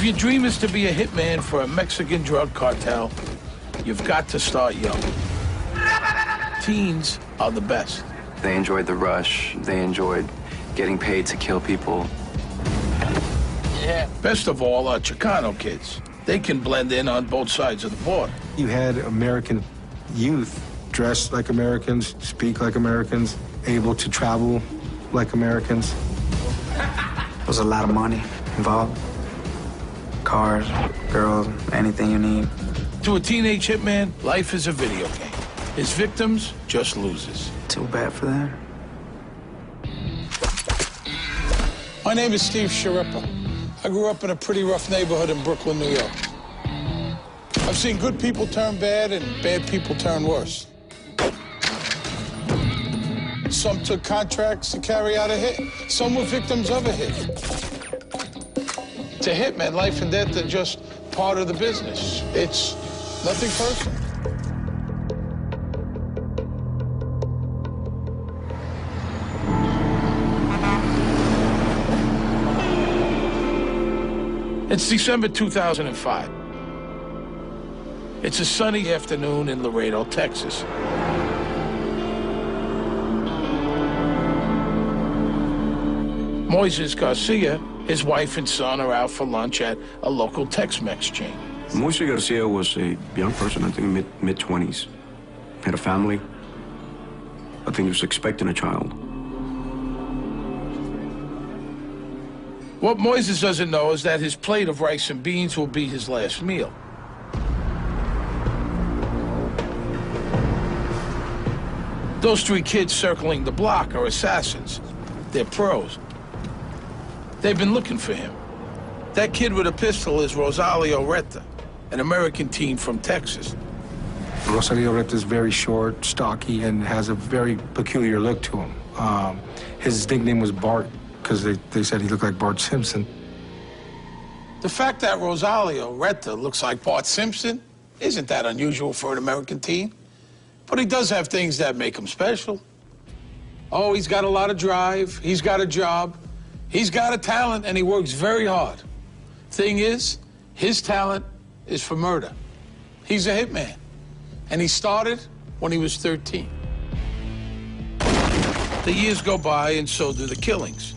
If your dream is to be a hitman for a Mexican drug cartel, you've got to start young. Teens are the best. They enjoyed the rush. They enjoyed getting paid to kill people. Yeah. Best of all are Chicano kids. They can blend in on both sides of the border. You had American youth dressed like Americans, speak like Americans, able to travel like Americans. There was a lot of money involved. Cars, girls, anything you need. To a teenage hitman, life is a video game. His victims, just losers. Too bad for them. My name is Steve Sharippa. I grew up in a pretty rough neighborhood in Brooklyn, New York. I've seen good people turn bad and bad people turn worse. Some took contracts to carry out a hit. Some were victims of a hit. To hitmen, life and death are just part of the business. It's nothing personal. It's December 2005. It's a sunny afternoon in Laredo, Texas. Moises Garcia, his wife and son are out for lunch at a local Tex-Mex chain. Moises Garcia was a young person, I think mid-20s. Had a family. I think he was expecting a child. What Moises doesn't know is that his plate of rice and beans will be his last meal. Those three kids circling the block are assassins. They're pros. They've been looking for him. That kid with a pistol is Rosalio Reta, an American teen from Texas. Rosalio Reta is very short, stocky, and has a very peculiar look to him. His nickname was Bart, because they said he looked like Bart Simpson. The fact that Rosalio Reta looks like Bart Simpson isn't that unusual for an American teen. But he does have things that make him special. Oh, he's got a lot of drive, he's got a job, he's got a talent, and he works very hard. Thing is, his talent is for murder. He's a hitman, and he started when he was 13. The years go by, and so do the killings.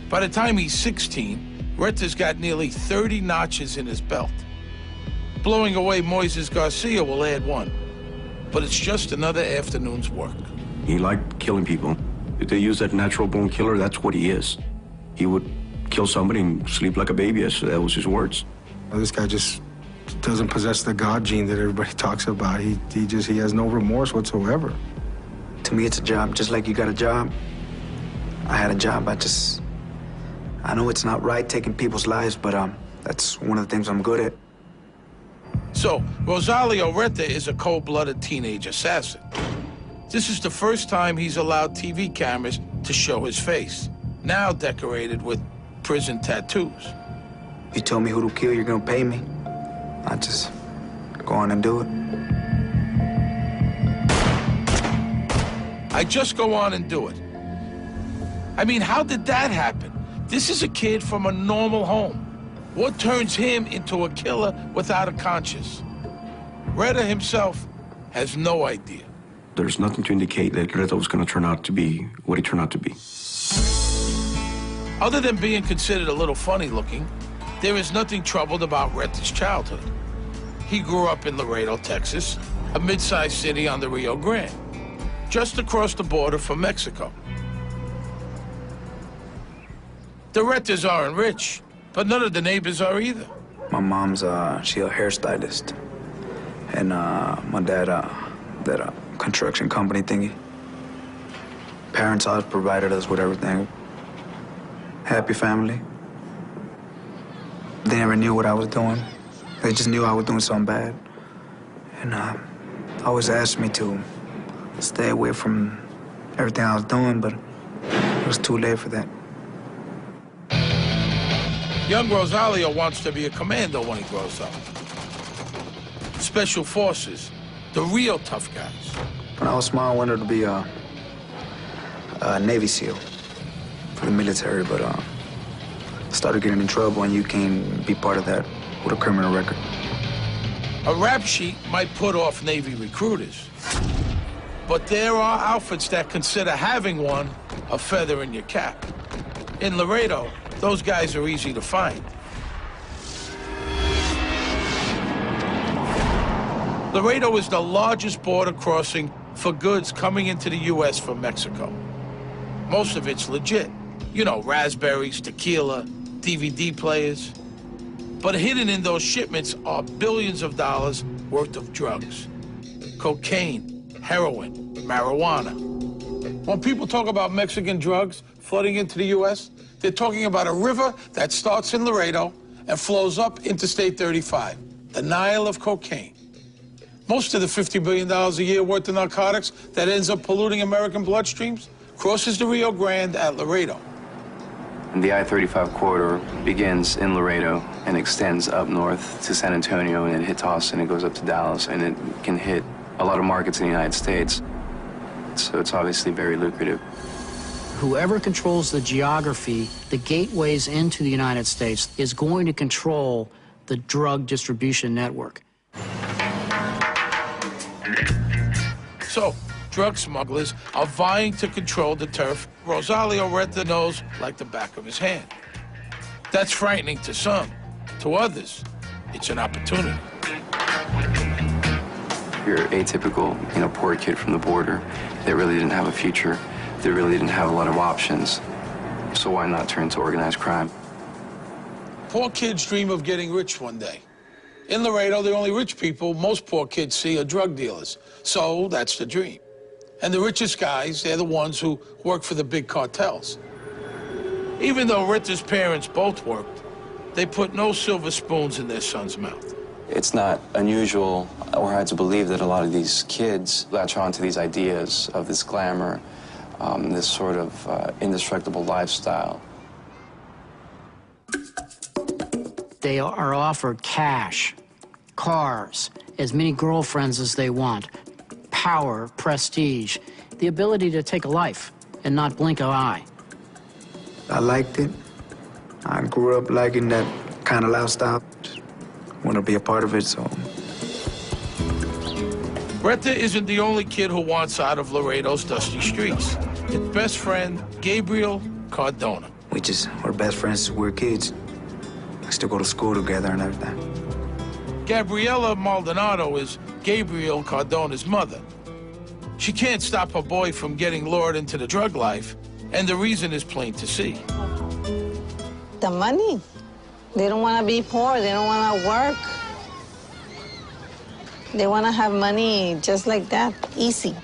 By the time he's 16, Reta's got nearly 30 notches in his belt. Blowing away Moises Garcia will add one, but it's just another afternoon's work. He liked killing people. If they use that natural-born killer, that's what he is. He would kill somebody and sleep like a baby, as that was his words. This guy just doesn't possess the God gene that everybody talks about. He has no remorse whatsoever. To me, it's a job, just like you got a job. I had a job, I know it's not right taking people's lives, but that's one of the things I'm good at. So, Rosalio Reta is a cold-blooded teenage assassin. This is the first time he's allowed TV cameras to show his face, now decorated with prison tattoos. You tell me who to kill, you're gonna pay me. I just go on and do it. I just go on and do it. I mean, how did that happen? This is a kid from a normal home. What turns him into a killer without a conscience? Reta himself has no idea. There's nothing to indicate that Reta was going to turn out to be what he turned out to be. Other than being considered a little funny-looking, there is nothing troubled about Reta's childhood. He grew up in Laredo, Texas, a mid-sized city on the Rio Grande, just across the border from Mexico. The Retas aren't rich, but none of the neighbors are either. My mom's, she a hairstylist. And my dad, that construction company thingy. Parents always provided us with everything. Happy family. They never knew what I was doing. They just knew I was doing something bad. And always asked me to stay away from everything I was doing, but it was too late for that. Young Rosalio wants to be a commando when he grows up. Special forces, the real tough guys. When I was small, I wanted to be a Navy SEAL for the military, but started getting in trouble, and you can be part of that with a criminal record. A rap sheet might put off Navy recruiters, but there are outfits that consider having one a feather in your cap. In Laredo, those guys are easy to find. Laredo is the largest border crossing for goods coming into the U.S. from Mexico. Most of it's legit. You know, raspberries, tequila, DVD players. But hidden in those shipments are billions of dollars worth of drugs. Cocaine, heroin, marijuana. When people talk about Mexican drugs flooding into the U.S., they're talking about a river that starts in Laredo and flows up Interstate 35, the Nile of cocaine. Most of the $50 billion a year worth of narcotics that ends up polluting American bloodstreams crosses the Rio Grande at Laredo. The I-35 corridor begins in Laredo and extends up north to San Antonio, and it hits Austin, it goes up to Dallas, and it can hit a lot of markets in the United States. So it's obviously very lucrative. Whoever controls the geography, the gateways into the United States, is going to control the drug distribution network. So, drug smugglers are vying to control the turf Rosalio Reta knows like the back of his hand. That's frightening to some. To others, it's an opportunity. You're atypical, poor kid from the border that really didn't have a future, that really didn't have a lot of options. So why not turn to organized crime? Poor kids dream of getting rich one day. In Laredo, the only rich people most poor kids see are drug dealers. So that's the dream. And the richest guys, they're the ones who work for the big cartels. Even though Rita's parents both worked, they put no silver spoons in their son's mouth. It's not unusual or hard to believe that a lot of these kids latch on to these ideas of this glamour, this sort of indestructible lifestyle. They are offered cash, cars, as many girlfriends as they want, power, prestige, the ability to take a life and not blink an eye. I liked it. I grew up liking that kind of lifestyle. Just want to be a part of it, so. Reta isn't the only kid who wants out of Laredo's dusty streets. His best friend, Gabriel Cardona. We're best friends since we were kids. We still go to school together and everything. Gabriela Maldonado is Gabriel Cardona's mother. She can't stop her boy from getting lured into the drug life, and the reason is plain to see. The money. They don't want to be poor. They don't want to work. They want to have money just like that, easy.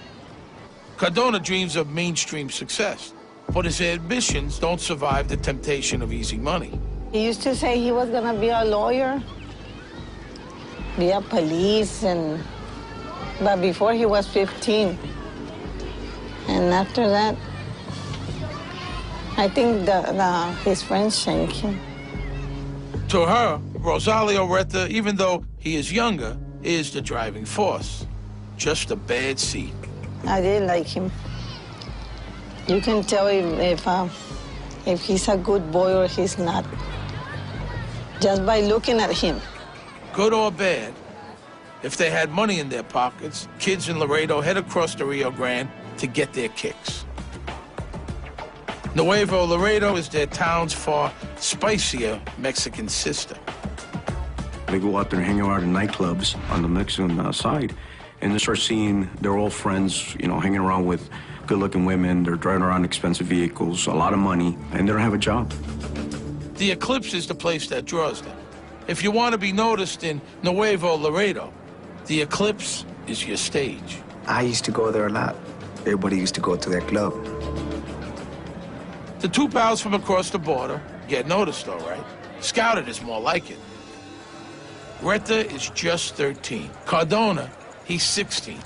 Cardona dreams of mainstream success, but his ambitions don't survive the temptation of easy money. He used to say he was going to be a lawyer, be a police, but before he was 15. And after that, I think his friends shanked him. To her, Rosalio Reta, even though he is younger, is the driving force. Just a bad seed. I didn't like him. You can tell if he's a good boy or he's not, just by looking at him. Good or bad, if they had money in their pockets, kids in Laredo head across the Rio Grande to get their kicks. Nuevo Laredo is their town's far spicier Mexican sister. They go out there and hang out in nightclubs on the Mexican side, and they start seeing their old friends, hanging around with good-looking women. They're driving around expensive vehicles, a lot of money, and they don't have a job. The Eclipse is the place that draws them. If you want to be noticed in Nuevo Laredo, the Eclipse is your stage. I used to go there a lot. Everybody used to go to that club. The two pals from across the border get noticed, all right. Scouted is more like it. Reta is just 13. Cardona, he's 16.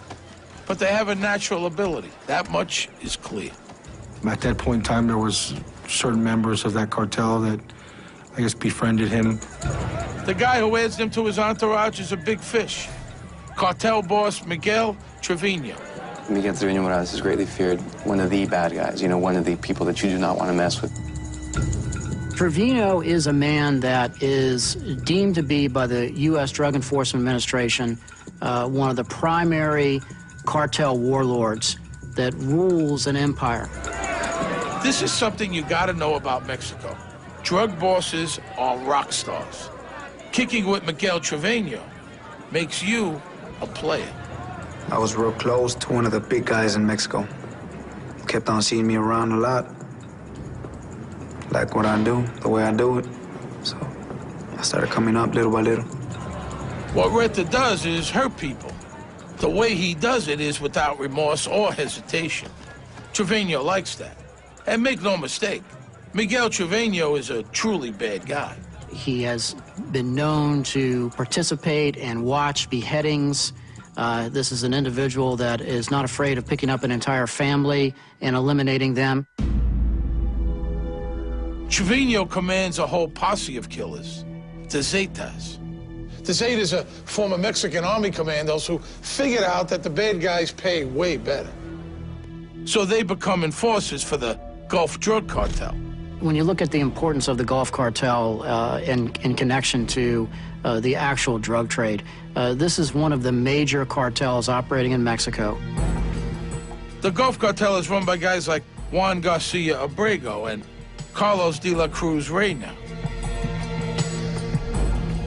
But they have a natural ability. That much is clear. At that point in time, there was certain members of that cartel that, I guess, befriended him. The guy who adds them to his entourage is a big fish. Cartel boss Miguel Trevino. Miguel Trevino Morales is greatly feared, one of the bad guys, one of the people that you do not want to mess with. Trevino is a man that is deemed to be by the U.S. Drug Enforcement Administration one of the primary cartel warlords that rules an empire. This is something you gotta know about Mexico. Drug bosses are rock stars. Kicking with Miguel Trevino makes you a player. I was real close to one of the big guys in Mexico. Kept on seeing me around a lot. Like what I do, the way I do it. So I started coming up little by little. What Reta does is hurt people. The way he does it is without remorse or hesitation. Trevino likes that. And make no mistake, Miguel Trevino is a truly bad guy. He has been known to participate and watch beheadings. This is an individual that is not afraid of picking up an entire family and eliminating them. Trevino commands a whole posse of killers, the Zetas. The Zetas are former Mexican army commandos who figured out that the bad guys pay way better. So they become enforcers for the Gulf Drug Cartel. When you look at the importance of the Gulf Cartel in connection to the actual drug trade, this is one of the major cartels operating in Mexico. The Gulf Cartel is run by guys like Juan Garcia Abrego and Carlos de la Cruz Reyna.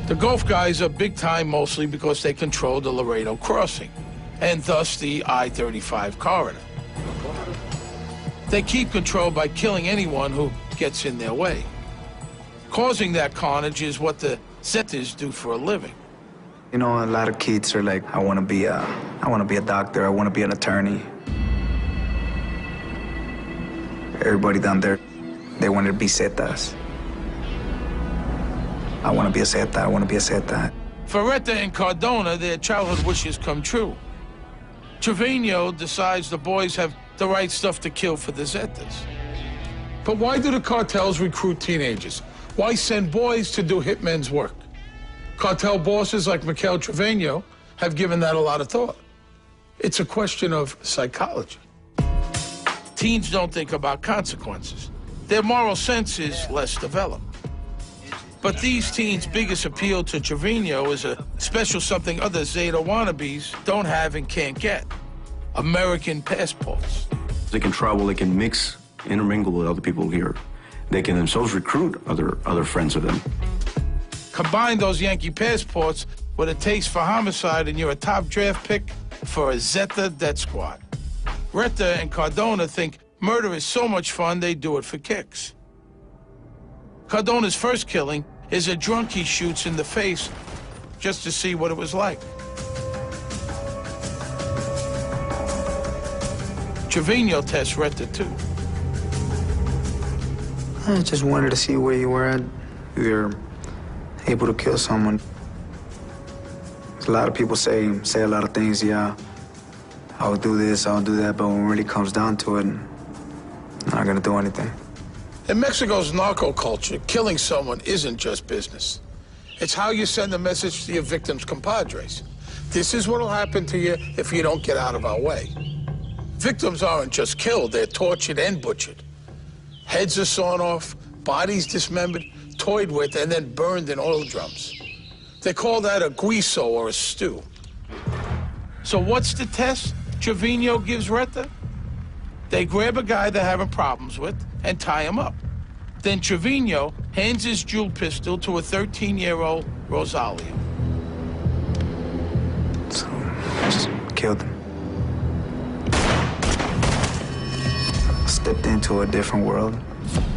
The Gulf guys are big time mostly because they control the Laredo crossing, and thus the I-35 corridor. They keep control by killing anyone who gets in their way. Causing that carnage is what the Zetas do for a living. You know, a lot of kids are like, I want to be a doctor, I want to be an attorney. Everybody down there, they wanted to be Zetas. I want to be a Zeta, I want to be a Zeta. For Reta and Cardona, their childhood wishes come true. Trevino decides the boys have the right stuff to kill for the Zetas. But why do the cartels recruit teenagers? Why send boys to do hitmen's work? Cartel bosses like Miguel Trevino have given that a lot of thought. It's a question of psychology. Teens don't think about consequences. Their moral sense is less developed. But these teens' biggest appeal to Trevino is a special something other Zeta wannabes don't have and can't get: American passports. They can travel, they can mix, intermingle with other people here. They can themselves recruit other friends of them. Combine those Yankee passports with a taste for homicide and you're a top draft pick for a Zeta death squad. Reta and Cardona think murder is so much fun they do it for kicks. Cardona's first killing is a drunk he shoots in the face just to see what it was like. Trevino tests Reta too. I just wanted to see where you were at. You're able to kill someone. A lot of people say a lot of things, yeah, I'll do this, I'll do that, but when it really comes down to it, I'm not gonna do anything. In Mexico's narco culture, killing someone isn't just business. It's how you send a message to your victims' compadres. This is what'll happen to you if you don't get out of our way. Victims aren't just killed, they're tortured and butchered. Heads are sawn off, bodies dismembered, toyed with, and then burned in oil drums. They call that a guiso or a stew. So what's the test Trevino gives Reta? They grab a guy they're having problems with and tie him up. Then Trevino hands his jewel pistol to a 13-year-old Rosalia. So I just killed him. Stepped into a different world.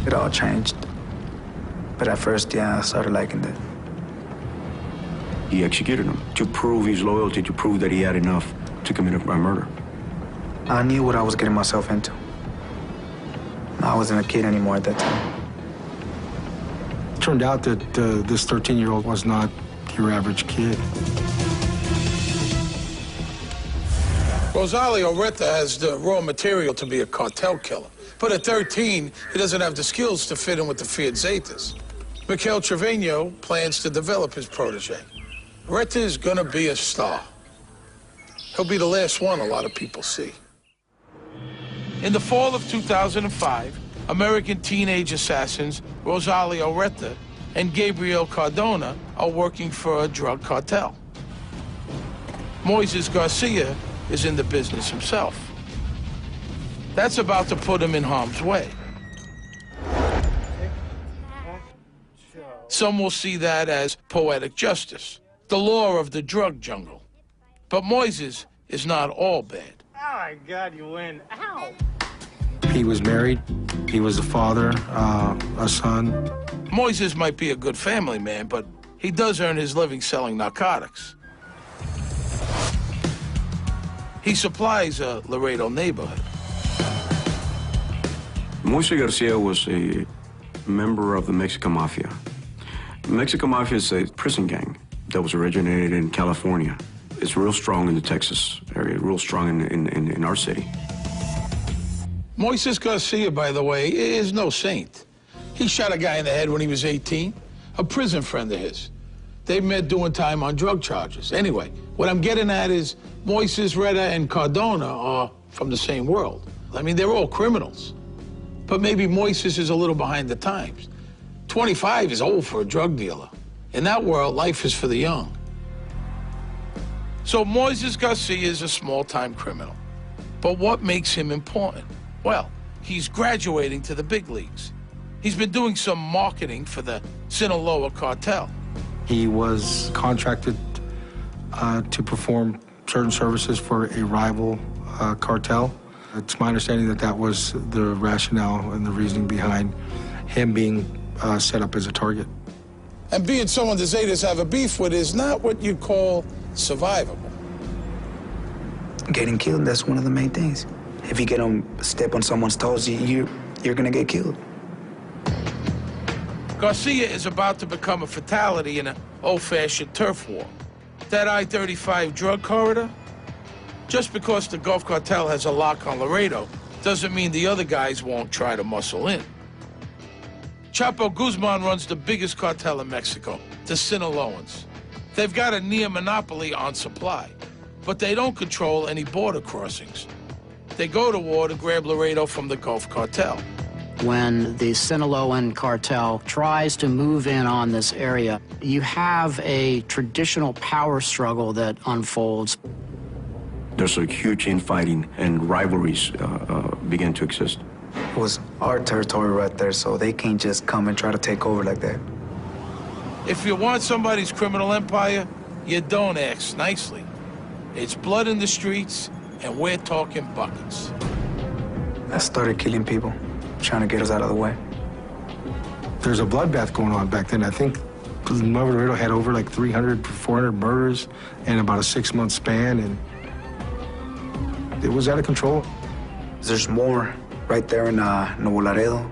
It all changed. But at first, yeah, I started liking it. He executed him to prove his loyalty, to prove that he had enough to commit a murder. I knew what I was getting myself into. I wasn't a kid anymore at that time. It turned out that this 13-year-old was not your average kid. Rosario Reta has the raw material to be a cartel killer. But at 13, he doesn't have the skills to fit in with the feared Zetas. Miguel Trevino plans to develop his protege. Reta is gonna be a star. He'll be the last one a lot of people see. In the fall of 2005, American teenage assassins Rosalio Retta and Gabriel Cardona are working for a drug cartel. Moises Garcia is in the business himself. That's about to put him in harm's way. Some will see that as poetic justice, the law of the drug jungle. But Moises is not all bad. Oh my God, you win. Ow! He was married. He was a father, a son. Moises might be a good family man, but he does earn his living selling narcotics. He supplies a Laredo neighborhood. Moises Garcia was a member of the Mexican Mafia. The Mexican Mafia is a prison gang that was originated in California. It's real strong in the Texas area, real strong in our city. Moises Garcia, by the way, is no saint. He shot a guy in the head when he was 18, a prison friend of his. They met doing time on drug charges. Anyway, what I'm getting at is Moises, Retta, and Cardona are from the same world. I mean, they're all criminals. But maybe Moises is a little behind the times. 25 is old for a drug dealer. In that world, life is for the young. So Moises Garcia is a small-time criminal. But what makes him important? Well, he's graduating to the big leagues. He's been doing some marketing for the Sinaloa cartel. He was contracted to perform certain services for a rival cartel. It's my understanding that that was the rationale and the reasoning behind him being set up as a target. And being someone the Zetas have a beef with is not what you call survivable. Getting killed, that's one of the main things. If you get step on someone's toes, you're gonna get killed. Garcia is about to become a fatality in an old-fashioned turf war. That I-35 drug corridor? Just because the Gulf Cartel has a lock on Laredo doesn't mean the other guys won't try to muscle in. Chapo Guzman runs the biggest cartel in Mexico, the Sinaloans. They've got a near monopoly on supply, but they don't control any border crossings. They go to war to grab Laredo from the Gulf Cartel. When the Sinaloan cartel tries to move in on this area, you have a traditional power struggle that unfolds. There's a huge infighting and rivalries begin to exist. It was our territory right there, so they can't just come and try to take over like that. If you want somebody's criminal empire, you don't ask nicely. It's blood in the streets, and we're talking buckets. I started killing people, trying to get us out of the way. There's a bloodbath going on back then. I think Nuevo Laredo had over like 300, 400 murders in about a 6-month span, and it was out of control. There's more right there in Nuevo Laredo,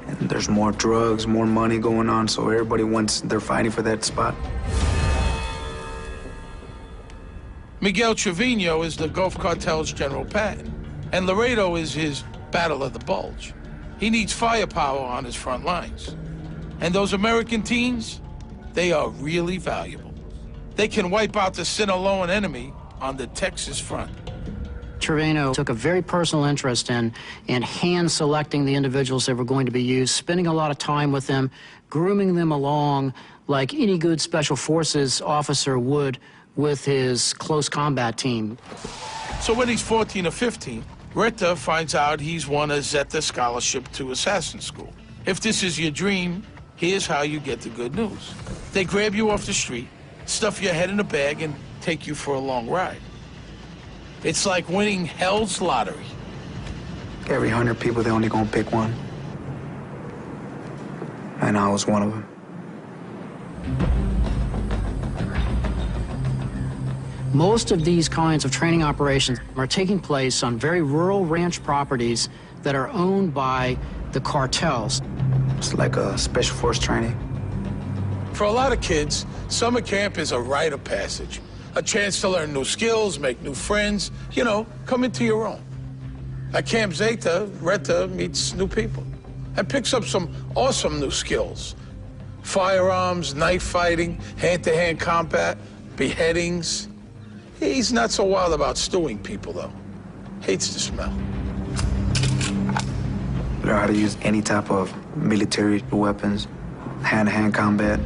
and there's more drugs, more money going on, so everybody they're fighting for that spot. Miguel Trevino is the Gulf Cartel's General Patton, and Laredo is his Battle of the Bulge. He needs firepower on his front lines. And those American teens, they are really valuable. They can wipe out the Sinaloan enemy on the Texas front. Trevino took a very personal interest in hand-selecting the individuals that were going to be used, spending a lot of time with them, grooming them along like any good Special Forces officer would with his close combat team. So when he's 14 or 15, Retta finds out he's won a Zeta scholarship to assassin school. If this is your dream, here's how you get the good news. They grab you off the street, stuff your head in a bag, and take you for a long ride. It's like winning hell's lottery. Every 100 people, they only gonna pick one. And I was one of them. Most of these kinds of training operations are taking place on very rural ranch properties that are owned by the cartels. It's like a special force training. For a lot of kids, summer camp is a rite of passage. A chance to learn new skills, make new friends, you know, come into your own. At Camp Zeta, Retta meets new people and picks up some awesome new skills. Firearms, knife fighting, hand-to-hand combat, beheadings. He's not so wild about stewing people, though. Hates the smell. learn how to use any type of military weapons, hand-to-hand combat.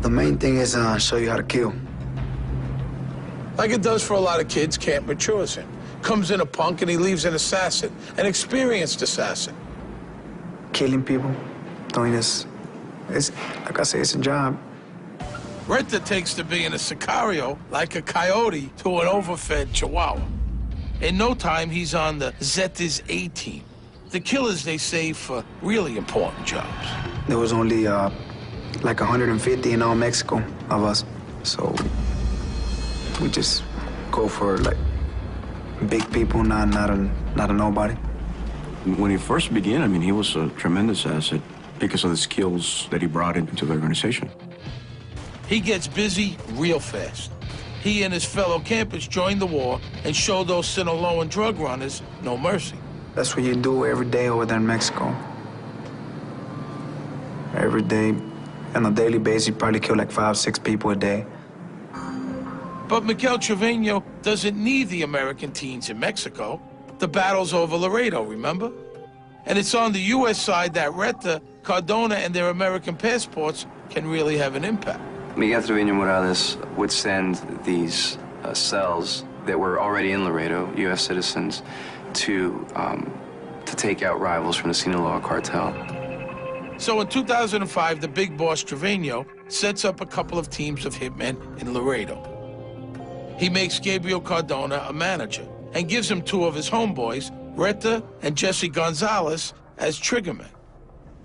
The main thing is show you how to kill. Like it does for a lot of kids, camp matures him. Comes in a punk and he leaves an assassin, an experienced assassin. Killing people, doing this, it's, like I say, it's a job. Retta takes to being a sicario like a coyote to an overfed chihuahua. In no time, he's on the Zetas A team. The killers they save for really important jobs. There was only like 150 in all Mexico of us. So we just go for like big people, not a nobody. When he first began, I mean, he was a tremendous asset because of the skills that he brought into the organization. He gets busy real fast. He and his fellow campers join the war and show those Sinaloan drug runners no mercy. That's what you do every day over there in Mexico. Every day, on a daily basis, you probably kill like 5, 6 people a day. But Miguel Trevino doesn't need the American teens in Mexico. The battle's over Laredo, remember? And it's on the U.S. side that Retta, Cardona, and their American passports can really have an impact. Miguel Trevino Morales would send these cells that were already in Laredo, U.S. citizens, to take out rivals from the Sinaloa cartel. So in 2005, the big boss Trevino sets up a couple of teams of hitmen in Laredo. He makes Gabriel Cardona a manager and gives him 2 of his homeboys, Retta and Jesse Gonzalez, as triggermen.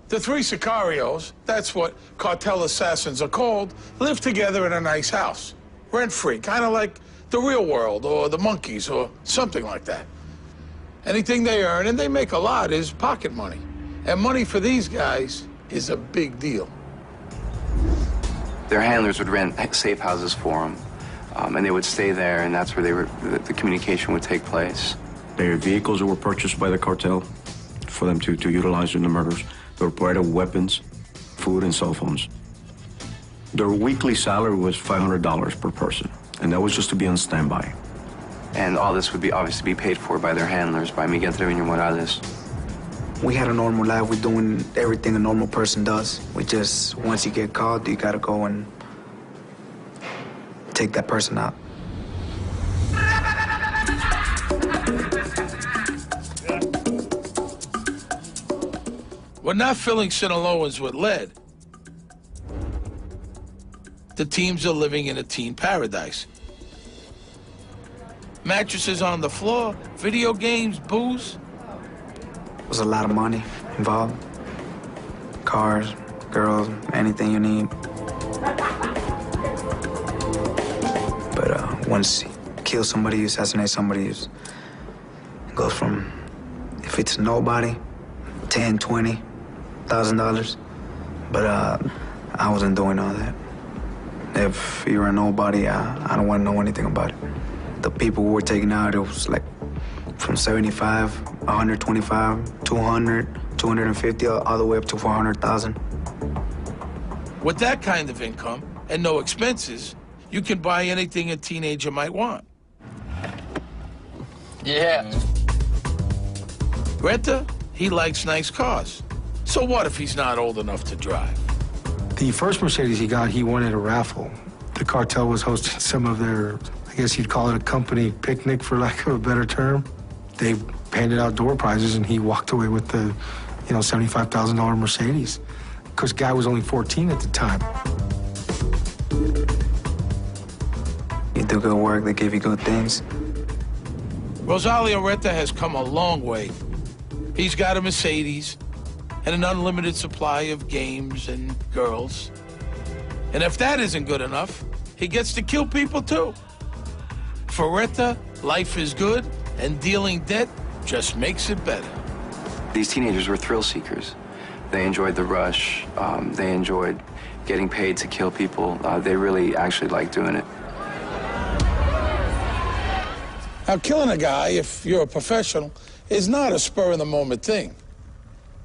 The 3 sicarios, that's what cartel assassins are called, live together in a nice house, rent-free, kind of like the Real World or the Monkeys or something like that. Anything they earn, and they make a lot, is pocket money. And money for these guys is a big deal. Their handlers would rent safe houses for them, and they would stay there, and that's where the communication would take place. There were vehicles that were purchased by the cartel for them to utilize in the murders. They were provided weapons, food, and cell phones. Their weekly salary was $500 per person, and that was just to be on standby. And all this would be obviously be paid for by their handlers, by Miguel Trevino Morales. We had a normal life. We're doing everything a normal person does. We just, once you get caught, you gotta go and take that person out. We're not filling Sinaloans with lead. The teams are living in a teen paradise. Mattresses on the floor, video games, booze. There's a lot of money involved. Cars, girls, anything you need. But once you kill somebody, you assassinate somebody, it goes from, if it's nobody, $10,000, $20,000. But I wasn't doing all that. If you're a nobody, I don't want to know anything about it. The people who were taken out, it was like from 75, 125, 200, 250, all the way up to 400,000. With that kind of income and no expenses, you can buy anything a teenager might want. Yeah. Retta, he likes nice cars. So what if he's not old enough to drive? The first Mercedes he got, he won at a raffle. The cartel was hosting some of their, I guess you'd call it a company picnic, for lack of a better term. They handed out door prizes, and he walked away with the, $75,000 Mercedes. Because guy was only 14 at the time. You do good work, they give you good things. Rosalio Retta has come a long way. He's got a Mercedes and an unlimited supply of games and girls. And if that isn't good enough, he gets to kill people too. For Retta, life is good, and dealing debt just makes it better. These teenagers were thrill seekers. They enjoyed the rush. They enjoyed getting paid to kill people. They really actually liked doing it. Now, killing a guy, if you're a professional, is not a spur-of-the-moment thing.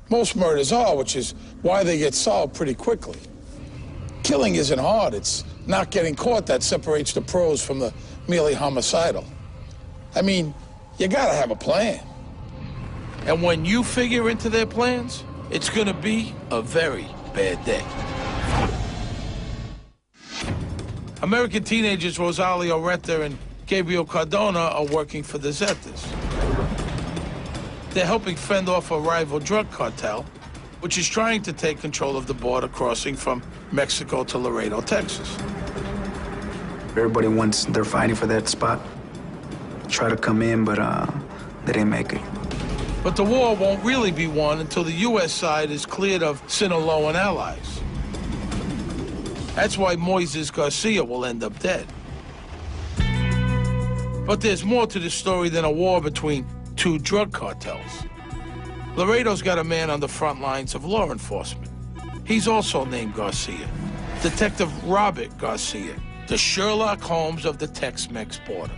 Most murders are, which is why they get solved pretty quickly. Killing isn't hard. It's not getting caught that separates the pros from the merely homicidal. I mean, you gotta have a plan. And when you figure into their plans, it's gonna be a very bad day. American teenagers Rosalio Retta and Gabriel Cardona are working for the Zetas. They're helping fend off a rival drug cartel, which is trying to take control of the border crossing from Mexico to Laredo, Texas. Everybody they're fighting for that spot. Try to come in, but they didn't make it. But the war won't really be won until the U.S. side is cleared of Sinaloa and allies. That's why Moises Garcia will end up dead. But there's more to this story than a war between two drug cartels. Laredo's got a man on the front lines of law enforcement. He's also named Garcia, Detective Robert Garcia, the Sherlock Holmes of the Tex-Mex border.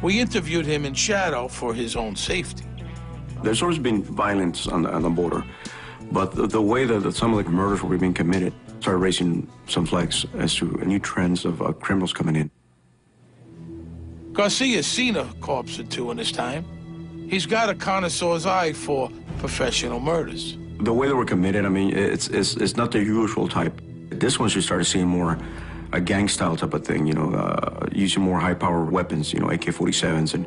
We interviewed him in shadow for his own safety. There's always been violence on the border, but the way that some of the murders were being committed started raising some flags as to new trends of criminals coming in. Garcia's seen a corpse or two in his time. He's got a connoisseur's eye for professional murders. The way they were committed, I mean, it's not the usual type. This one, you started seeing more a gang-style type of thing, you know, using more high-powered weapons, you know, AK-47s, and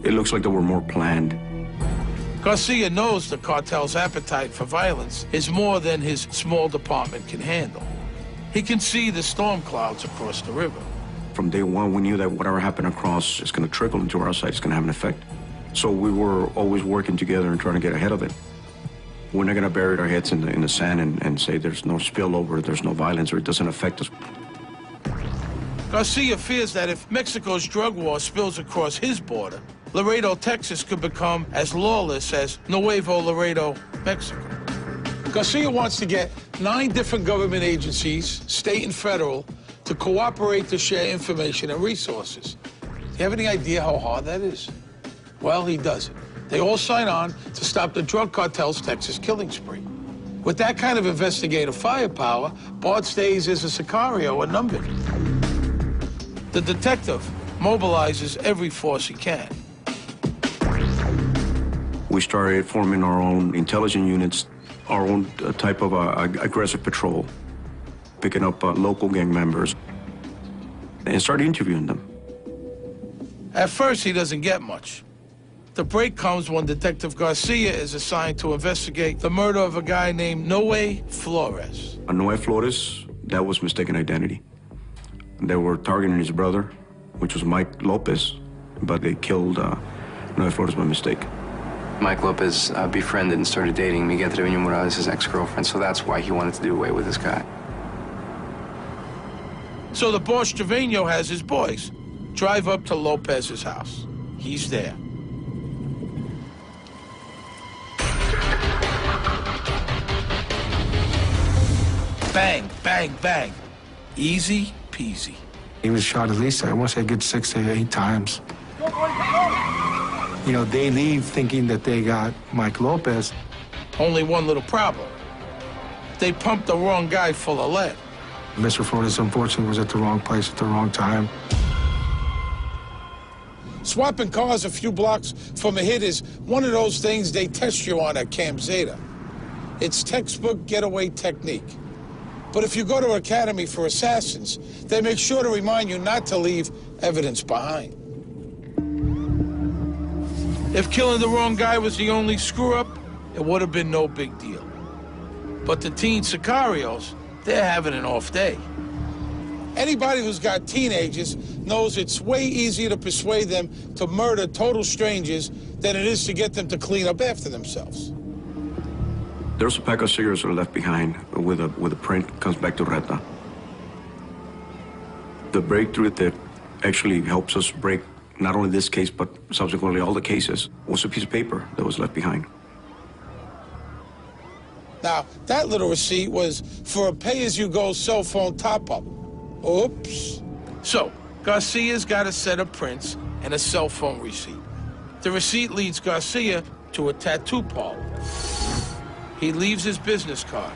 it looks like they were more planned. Garcia knows the cartel's appetite for violence is more than his small department can handle. He can see the storm clouds across the river. From day one, we knew that whatever happened across is going to trickle into our side. It's going to have an effect. So we were always working together and trying to get ahead of it. We're not going to bury our heads in the sand and say there's no spillover, there's no violence, or it doesn't affect us. Garcia fears that if Mexico's drug war spills across his border, Laredo, Texas could become as lawless as Nuevo Laredo, Mexico. Garcia wants to get 9 different government agencies, state and federal, to cooperate to share information and resources. Do you have any idea how hard that is? Well, he does it. They all sign on to stop the drug cartel's Texas killing spree. With that kind of investigative firepower, Bart's days as a Sicario are numbered. The detective mobilizes every force he can. We started forming our own intelligence units, our own type of aggressive patrol, picking up local gang members, and started interviewing them. At first, he doesn't get much. The break comes when Detective Garcia is assigned to investigate the murder of a guy named Noe Flores. Noe Flores, that was mistaken identity. They were targeting his brother, which was Mike Lopez, but they killed Noe Flores by mistake. Mike Lopez befriended and started dating Miguel Trevino Morales' ex-girlfriend, so that's why he wanted to do away with this guy. So the boss Trevino has his boys drive up to Lopez's house. He's there. Bang, bang, bang. Easy peasy. He was shot at least, I want to say, a good 6 to 8 times. You know, they leave thinking that they got Mike Lopez. Only one little problem. They pumped the wrong guy full of lead. Mr. Flores, unfortunately, was at the wrong place at the wrong time. Swapping cars a few blocks from a hit is one of those things they test you on at Camp Zeta. It's textbook getaway technique. But if you go to Academy for Assassins, they make sure to remind you not to leave evidence behind. If killing the wrong guy was the only screw-up, it would have been no big deal. But the teen sicarios, they're having an off day. Anybody who's got teenagers knows it's way easier to persuade them to murder total strangers than it is to get them to clean up after themselves. There's a pack of cigarettes that are left behind with a print, comes back to Retta. The breakthrough that actually helps us break not only this case, but subsequently all the cases, was a piece of paper that was left behind. Now, that little receipt was for a pay-as-you-go cell phone top-up. Oops. So, Garcia's got a set of prints and a cell phone receipt. The receipt leads Garcia to a tattoo parlor. He leaves his business card.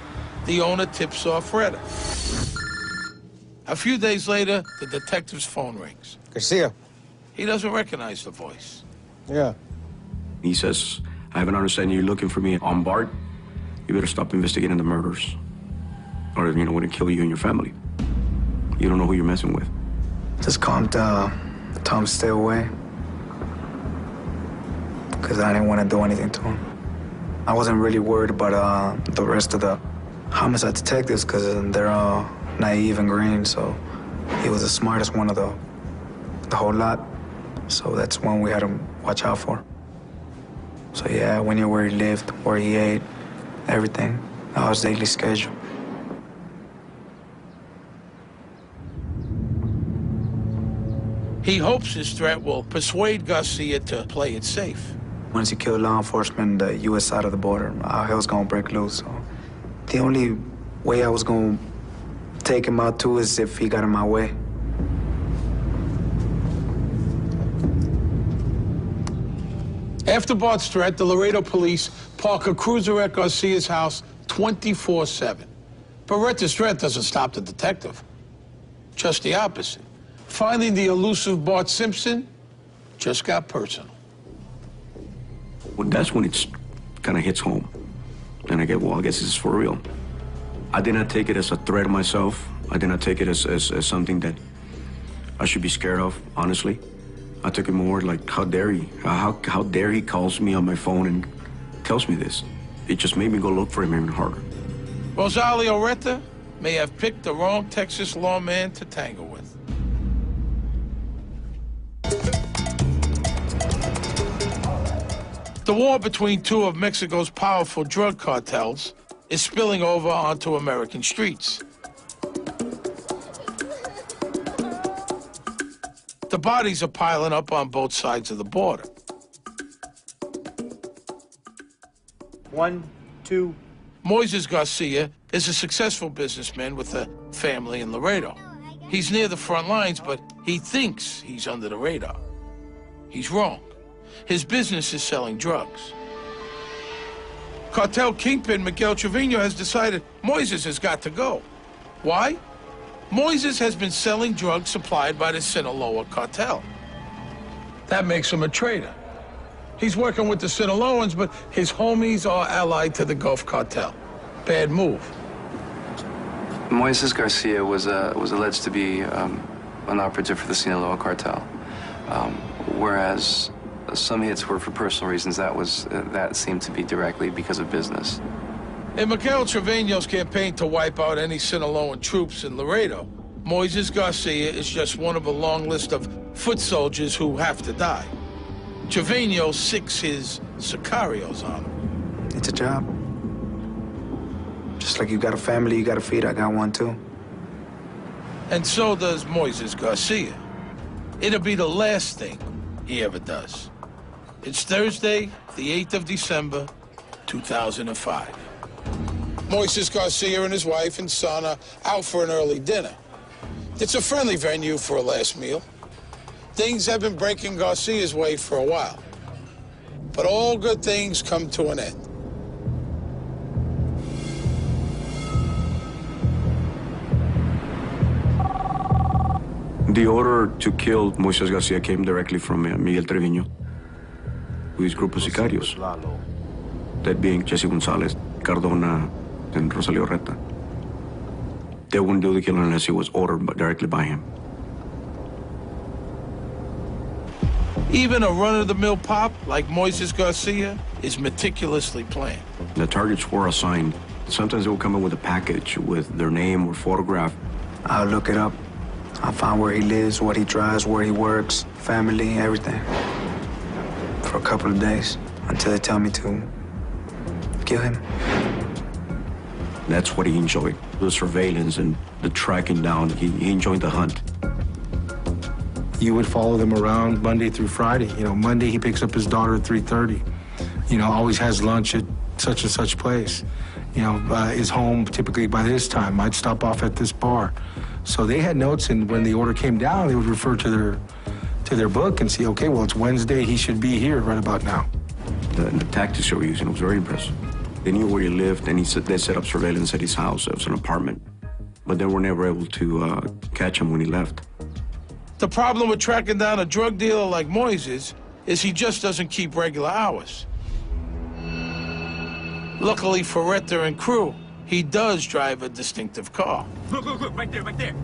The owner tips off Retta. A few days later, the detective's phone rings. Garcia. He doesn't recognize the voice. Yeah. He says, I have an understanding you're looking for me on BART. You better stop investigating the murders, or, we're gonna kill you and your family. You don't know who you're messing with. Just calm down. Tell him to stay away. Because I didn't want to do anything to him. I wasn't really worried about the rest of the homicide detectives because they're all naive and green, so he was the smartest one of the whole lot. So that's one we had to watch out for. So yeah, we knew where he lived, where he ate, everything. That was daily schedule. He hopes his threat will persuade Garcia to play it safe. Once he killed law enforcement on the U.S. side of the border, our hell's gonna break loose. So the only way I was gonna take him out too is if he got in my way. After Bart's threat, the Laredo police park a cruiser at Garcia's house 24/7. But Retta's threat doesn't stop the detective. Just the opposite. Finding the elusive Bart Simpson just got personal. Well, that's when it kind of hits home. And I get, well, I guess this is for real. I did not take it as a threat myself. I did not take it as something that I should be scared of, honestly. I took it more like, how dare he? How dare he calls me on my phone and tells me this? It just made me go look for him even harder. Rosalio Retta may have picked the wrong Texas lawman to tangle with. The war between two of Mexico's powerful drug cartels is spilling over onto American streets. The bodies are piling up on both sides of the border. 1, 2. Moises Garcia is a successful businessman with a family in Laredo. He's near the front lines, but he thinks he's under the radar. He's wrong. His business is selling drugs. Cartel kingpin Miguel Trevino has decided Moises has got to go. Why? Moises has been selling drugs supplied by the Sinaloa cartel. That makes him a traitor. He's working with the Sinaloans, but his homies are allied to the Gulf cartel. Bad move. Moises Garcia was alleged to be an operative for the Sinaloa cartel, whereas some hits were for personal reasons. That seemed to be directly because of business. In Miguel Trevino's campaign to wipe out any Sinaloan troops in Laredo, Moises Garcia is just one of a long list of foot soldiers who have to die. Trevino sicks his sicarios on him. It's a job. Just like you got a family you got to feed, I got one too. And so does Moises Garcia. It'll be the last thing he ever does. It's Thursday, the 8th of December, 2005. Moises Garcia and his wife and son are out for an early dinner. It's a friendly venue for a last meal. Things have been breaking Garcia's way for a while. But all good things come to an end. The order to kill Moises Garcia came directly from Miguel Trevino, with his group of sicarios, that being Jesse Gonzalez, Cardona, and Rosalio Retta. They wouldn't do the killing unless it was ordered directly by him. Even a run-of-the-mill pop like Moises Garcia is meticulously planned. The targets were assigned. Sometimes they would come in with a package with their name or photograph. I'll look it up. I'll find where he lives, what he drives, where he works, family, everything. For a couple of days, until they tell me to kill him. That's what he enjoyed, the surveillance and the tracking down. He enjoyed the hunt. You would follow them around Monday through Friday. You know, Monday he picks up his daughter at 3:30. You know, always has lunch at such and such place. You know, is home typically by this time. Might stop off at this bar. So they had notes, and when the order came down, they would refer to their book and see, okay, well, it's Wednesday, he should be here right about now. The tactics they were using was very impressive. They knew where he lived, and they set up surveillance at his house. It was an apartment. But they were never able to catch him when he left. The problem with tracking down a drug dealer like Moises is he just doesn't keep regular hours. Luckily for Retta and crew, he does drive a distinctive car. Look, right there, right there.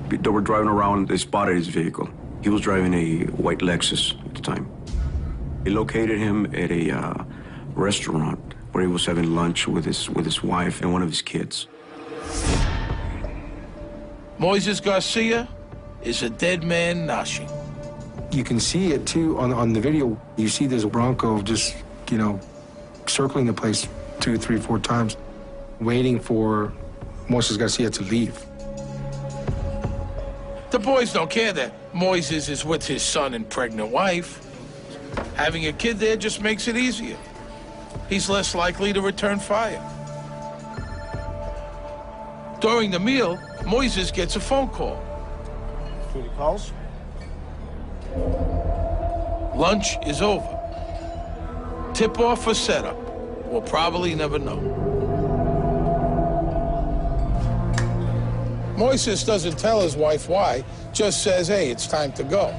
They were driving around, they spotted his vehicle. He was driving a white Lexus at the time. They located him at a restaurant where he was having lunch with his wife and one of his kids. Moises Garcia is a dead man noshing. You can see it, too, on the video. You see this Bronco just, you know, circling the place 2, 3, 4 times, waiting for Moises Garcia to leave. The boys don't care that Moises is with his son and pregnant wife. Having a kid there just makes it easier. He's less likely to return fire. During the meal, Moises gets a phone call. Duty calls. Lunch is over. Tip-off or setup, we'll probably never know. Moises doesn't tell his wife why, just says, hey, it's time to go.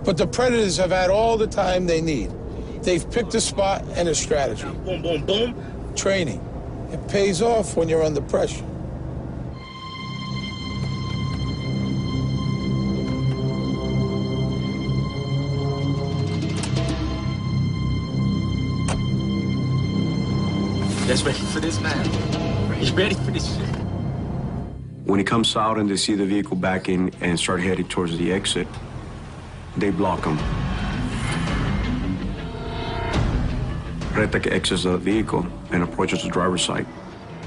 But the Predators have had all the time they need. They've picked a spot and a strategy. Boom, boom, boom. Training. It pays off when you're under pressure. That's ready for this, man. He's ready for this shit. When he comes out and they see the vehicle backing and start heading towards the exit, they block him. Retta exits the vehicle and approaches the driver's side.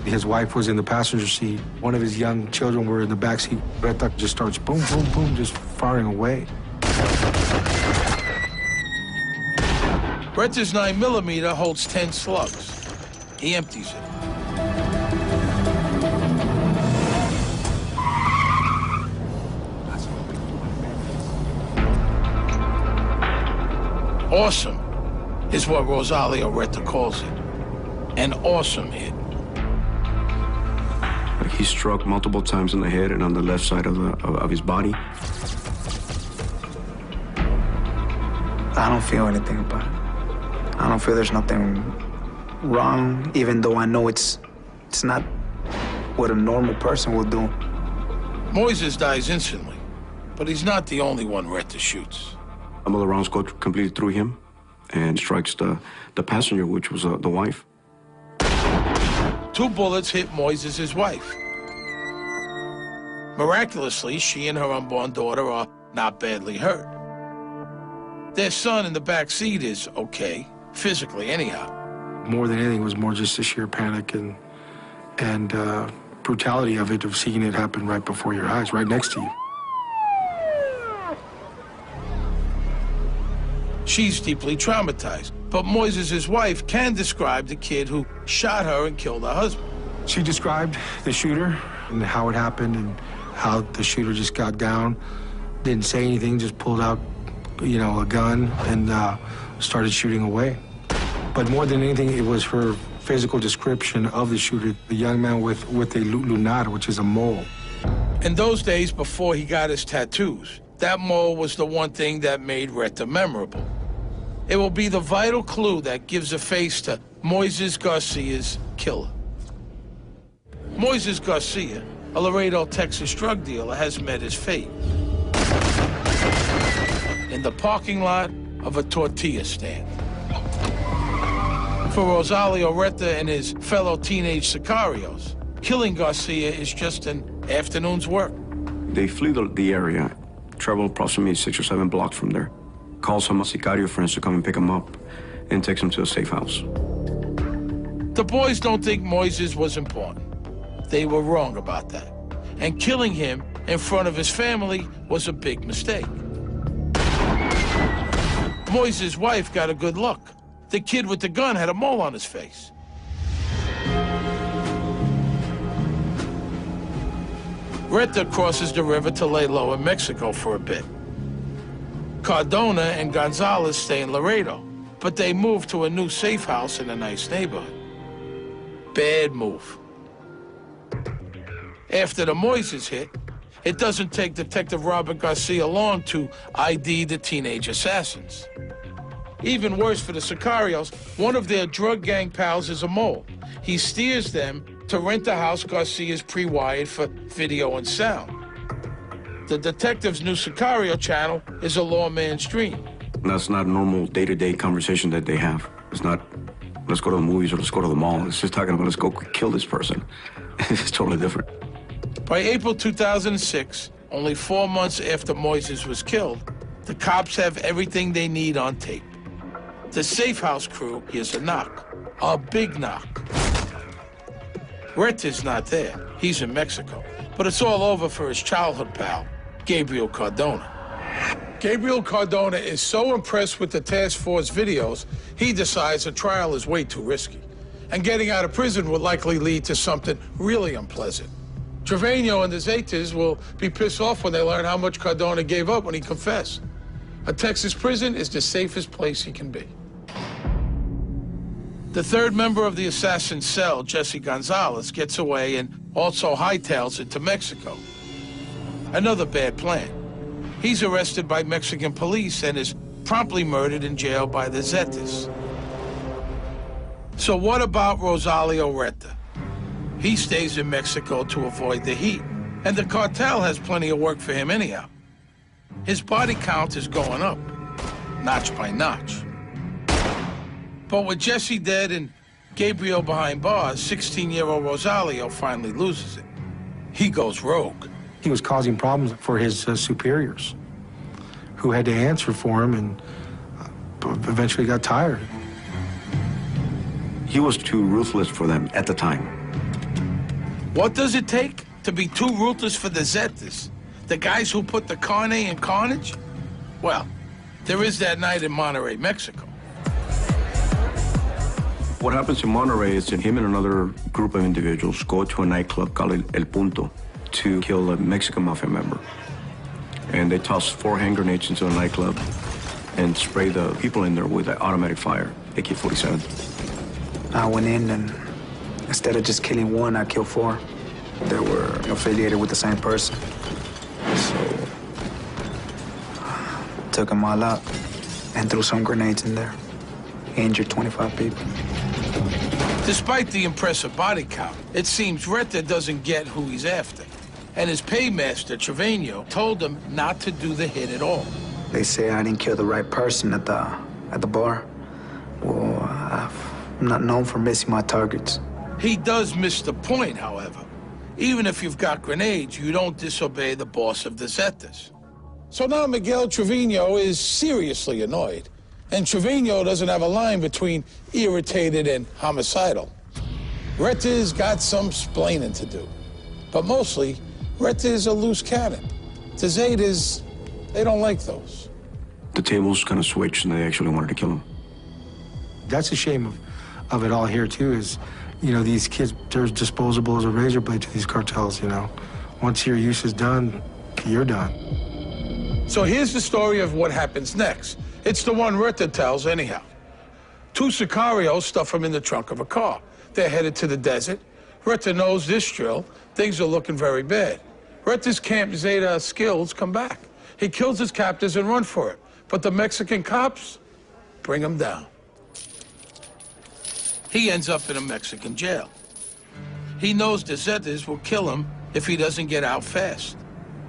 His wife was in the passenger seat. One of his young children were in the back seat. Retta just starts boom, boom, boom, just firing away. Retta's 9mm holds 10 slugs. He empties it. Awesome is what Rosalio Retta calls it. An awesome hit. He struck multiple times in the head and on the left side of his body. I don't feel anything about it. I don't feel there's nothing wrong, even though I know it's not what a normal person would do. Moises dies instantly, but he's not the only one Retta shoots. Some of the rounds go completely through him and strikes the passenger, which was the wife. 2 bullets hit Moises' wife. Miraculously, she and her unborn daughter are not badly hurt. Their son in the back seat is okay, physically anyhow. More than anything, it was more just the sheer panic and brutality of it, of seeing it happen right before your eyes, right next to you. She's deeply traumatized, but Moises' wife can describe the kid who shot her and killed her husband. She described the shooter and how it happened and how the shooter just got down, didn't say anything, just pulled out, you know, a gun and started shooting away. But more than anything, it was her physical description of the shooter, the young man with a lunar, which is a mole. In those days before he got his tattoos, that mole was the one thing that made Retta memorable. It will be the vital clue that gives a face to Moises Garcia's killer. Moises Garcia, a Laredo, Texas drug dealer, has met his fate in the parking lot of a tortilla stand. For Rosalio Retta and his fellow teenage sicarios, killing Garcia is just an afternoon's work. They flee the area, travel approximately 6 or 7 blocks from there, calls some sicario friends to come and pick him up, and takes him to a safe house. The boys don't think Moises was important. They were wrong about that. And killing him in front of his family was a big mistake. Moises' wife got a good look. The kid with the gun had a mole on his face. Retta crosses the river to lay low in Mexico for a bit. Cardona and Gonzalez stay in Laredo, but they move to a new safe house in a nice neighborhood. Bad move. After the Moises hit, It doesn't take Detective Robert Garcia long to ID the teenage assassins. Even worse for the Sicarios, one of their drug gang pals is a mole. He steers them to rent a house Garcia's pre-wired for video and sound. The detective's new Sicario channel is a lawman's dream. That's not a normal day-to-day conversation that they have. It's not, let's go to the movies or let's go to the mall. It's just talking about, let's go kill this person. It's totally different. By April 2006, only 4 months after Moises was killed, the cops have everything they need on tape. The safe house crew hears a knock, a big knock. Reta's not there. He's in Mexico. But it's all over for his childhood pal, Gabriel Cardona. Gabriel Cardona is so impressed with the task force videos, he decides a trial is way too risky. And getting out of prison would likely lead to something really unpleasant. Trevino and the Zetas will be pissed off when they learn how much Cardona gave up when he confessed. A Texas prison is the safest place he can be. The third member of the assassin's cell, Jesse Gonzalez, gets away and also hightails it to Mexico. Another bad plan. He's arrested by Mexican police and is promptly murdered in jail by the Zetas. So what about Rosalio Reta? He stays in Mexico to avoid the heat, and the cartel has plenty of work for him anyhow. His body count is going up, notch by notch. But with Jesse dead and Gabriel behind bars, 16-year-old Rosalio finally loses it. He goes rogue. He was causing problems for his superiors, who had to answer for him and eventually got tired. He was too ruthless for them at the time. What does it take to be too ruthless for the Zetas? The guys who put the carne in carnage? Well, there is that night in Monterrey, Mexico. What happens in Monterrey is that him and another group of individuals go to a nightclub called El Punto to kill a Mexican mafia member. And they toss 4 hand grenades into the nightclub and spray the people in there with an automatic fire, AK-47. I went in and instead of just killing one, I killed 4 that were affiliated with the same person. So, took them all out and threw some grenades in there. Injured 25 people. Despite the impressive body count, it seems Reta doesn't get who he's after. And his paymaster, Trevino, told him not to do the hit at all. They say I didn't kill the right person at the bar. Well, I'm not known for missing my targets. He does miss the point, however. Even if you've got grenades, you don't disobey the boss of the Zetas. So now Miguel Trevino is seriously annoyed. And Trevino doesn't have a line between irritated and homicidal. Reta's got some splaining to do. But mostly, Reta is a loose cannon. The Zetas, they don't like those. The tables kind of switched and they actually wanted to kill him. That's a shame of it all here, too, is, you know, these kids, they're disposable as a razor blade to these cartels, you know. Once your use is done, you're done. So here's the story of what happens next. It's the one Reta tells anyhow. 2 Sicarios stuff him in the trunk of a car. They're headed to the desert. Reta knows this drill. Things are looking very bad. Reta's Camp Zeta skills come back. He kills his captors and run for it. But the Mexican cops bring him down. He ends up in a Mexican jail. He knows the Zetas will kill him if he doesn't get out fast.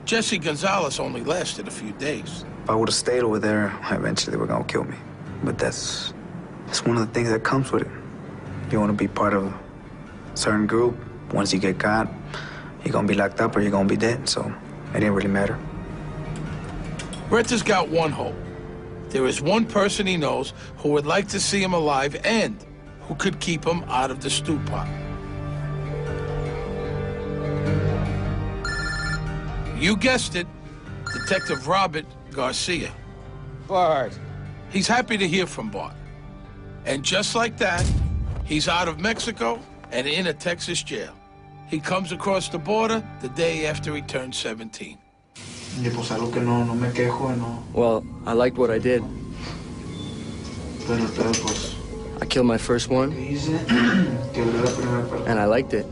Jesse Gonzalez only lasted a few days. If I would have stayed over there, eventually they were gonna kill me. But that's one of the things that comes with it. You want to be part of a certain group. Once you get caught, you're gonna be locked up or you're gonna be dead, so it didn't really matter. Reta's got one hope. There is one person he knows who would like to see him alive and who could keep him out of the stew pot. You guessed it, Detective Robert Garcia. Bart. He's happy to hear from Bart. And just like that, he's out of Mexico and in a Texas jail. He comes across the border the day after he turned 17. Well, I liked what I did. I killed my first one, and I liked it.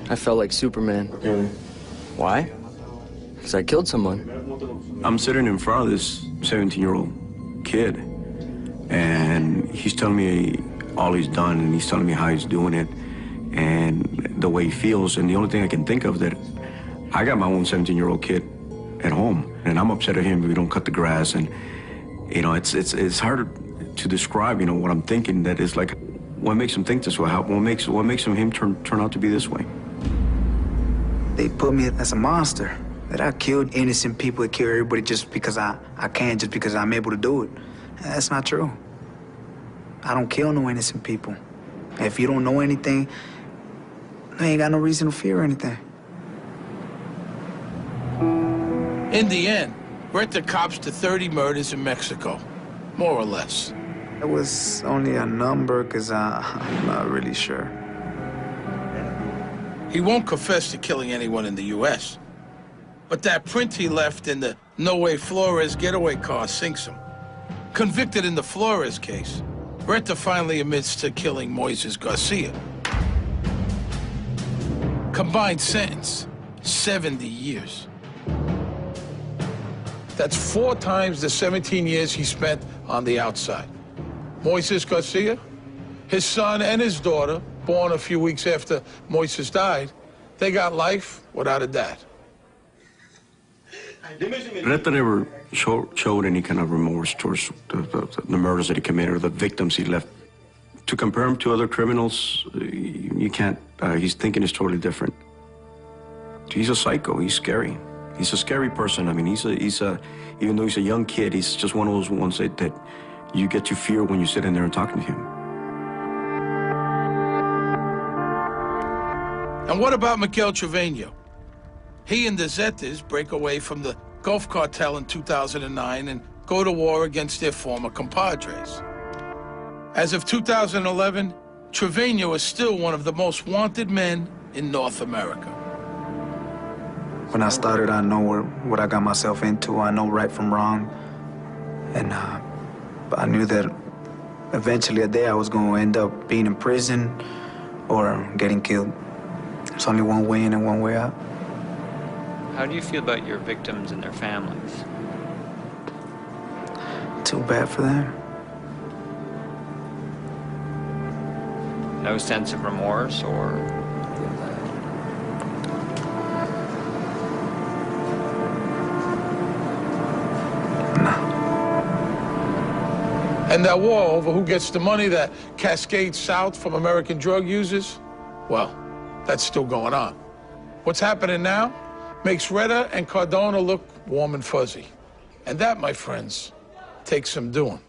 I felt like Superman. Really? Why? Because I killed someone. I'm sitting in front of this 17-year-old kid, and he's telling me all he's done, and he's telling me how he's doing it, and the way he feels. And the only thing I can think of that I got my own 17-year-old kid at home, and I'm upset at him if we don't cut the grass. And you know, it's hard to describe, you know, what I'm thinking. That is like, what makes him think this way? What makes him turn out to be this way? They put me as a monster. That I killed innocent people, I kill everybody just because I can, just because I'm able to do it. That's not true. I don't kill no innocent people. If you don't know anything, you ain't got no reason to fear anything. In the end, Retta cops to 30 murders in Mexico, more or less. It was only a number, because I'm not really sure. He won't confess to killing anyone in the U.S., but that print he left in the No Way Flores getaway car sinks him. Convicted in the Flores case, Retta finally admits to killing Moises Garcia. Combined sentence, 70 years. That's 4 times the 17 years he spent on the outside. Moises Garcia, his son and his daughter, born a few weeks after Moises died, they got life without a dad. Retta never showed any kind of remorse towards the murders that he committed or the victims he left. To compare him to other criminals, you can't. His thinking is totally different. He's a psycho. He's scary. He's a scary person. I mean, even though he's a young kid, he's just one of those ones that you get to fear when you sit in there and talking to him. And what about Miguel Trevino? He and the Zetas break away from the Gulf Cartel in 2009 and go to war against their former compadres. As of 2011, Trevino is still one of the most wanted men in North America. When I started, I know what I got myself into. I know right from wrong. And I knew that eventually a day I was going to end up being in prison or getting killed. There's only one way in and one way out. How do you feel about your victims and their families? Too bad for them. No sense of remorse or... And that war over who gets the money that cascades south from American drug users, well, that's still going on. What's happening now makes Retta and Cardona look warm and fuzzy. And that, my friends, takes some doing.